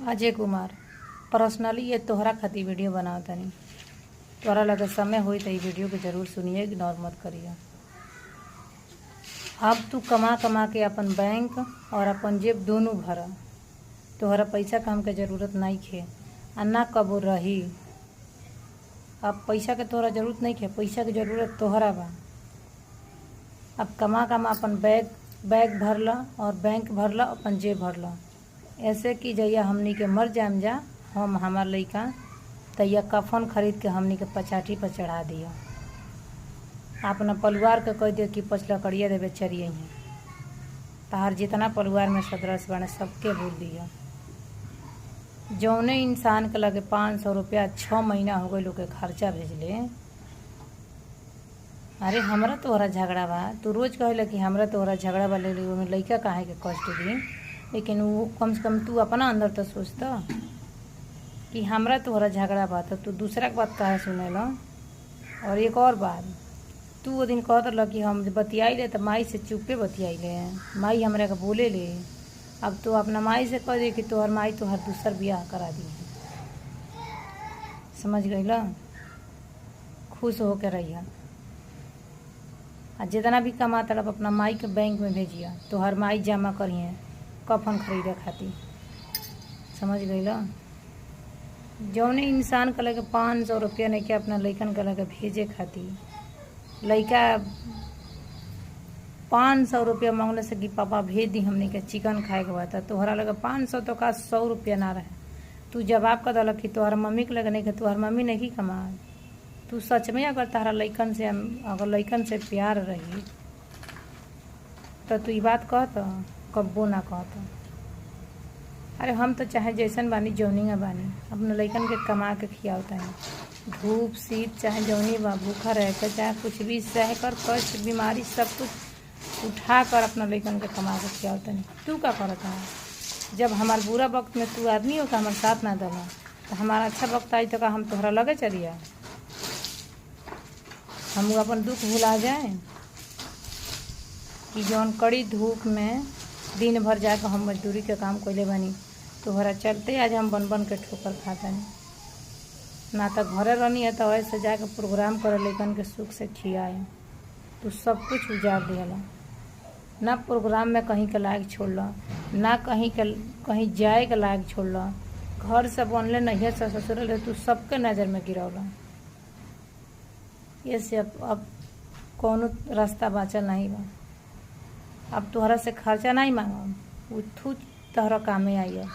Ajay Kumar personally ये तोहरा खातिर वीडियो बनावत तनी। तोहरा लगे समय होई तो ये वीडियो के जरूर सुनिए, इग्नोर मत करिए। अब तू कमा कमा के अपन बैंक और अपन जेब दोनों भरा। तोहरा पैसा का हमके जरूरत नहीं खे आ ना कबो रही। अब पैसा के तोहरा जरूरत नहीं खे, पैसा के जरूरत तोहरा बा। अब कमा कमा अपन बैग भरला और बैंक भरला, अपन जेब भरला। ऐसे कि जैया हमनी के मर जाम जा, हम हमार लइका तैया कफन खरीद के हमनी के पचाठी पर चढ़ा दिया। अपना परिवार के कह दिया कि पचला कड़िया देवे चरिए हैं। तहार जितना परिवार में सदस्य बने सबके बोल दिया। जौने इंसान के लगे 500 रुपया 6 महीना हो गए लोग के खर्चा भेजले। अरे हमरा तोहरा झगड़ा बा, तू रोज कहेला कि हमरा तोहरा झगड़ा बा, ले ओमे लइका काहे के कष्ट दी। लेकिन वो कम से कम तू अपना अंदर तो सोचता कि हमरा तोहरा झगड़ा बा, तो तू दूसरा के बात काहे सुनेला। और एक और बात, तू वो दिन कहत रह कि हम बतियाइले तो माई से चुपे बतियाइले, माई हमरा के बोले ले। अब तो अपना माई से कह दे कि तोहर माई तोहर दूसर बियाह करा दी। समझ गईला? खुश होके रहिया। आ जितना भी कमाता रह अपना माई के बैंक में भेजिया, तोहर माई जमा करिए कफन खरीदे खातिर। समझ गईला? जौने इंसान के लगे 500 रुपया नहीं के अपना लइकन के लगे भेजे खातिर, लइका 500 रुपया मांगने से कि पापा भेज दी हमने के चिकन खाए के बाद, तोहरा लगे 500 तो का 100 रुपया ना रहे। तू जवाब कर दल कि तोहर मम्मी के लगे नहीं कि तोहर मम्मी नहीं कमा। तू सच में अगर तारा लइकन से प्यार रही तो तू ये बात कहत कब्बो ना कहत। अरे हम तो चाहे जैसन बानी जौनिया बानी, अपने लइकन के कमा के खियावता है। धूप शीत चाहे जौनी बा, भूखा रह कर चाहे कुछ भी सह कर, कष्ट बीमारी सब कुछ उठा कर अपना लइकन के कमा के खियावता है। तू का करता है? जब हमार बुरा वक्त में तू आदमी हो का हमारे साथ ना दला, तो हमारा अच्छा वक्त आई तो का हम तोहरा लगे चलिया। हम अपन दुख भुला जाए कि जौन कड़ी धूप में दिन भर जाकर हम मजदूरी के काम कैले बानी, तोहरा चलते आज हम बन बन के ठोकर खातानी। ना तो घरे रहनी है तो ऐसे जाकर प्रोग्राम करे लेकिन के सुख से खियाए। तू सब कुछ उजाड़ दिया। ना प्रोग्राम में कहीं के लायक छोड़ला, ना कहीं जाए के लायक छोड़ला। घर से बनले नहीं से ससुरल तू सबके नज़र में गिरौला। ये से अब कौनो रास्ता बाँचल नहीं बा। अब तोहरा से खर्चा नहीं मांगम, वो तोहरा कामे आई है।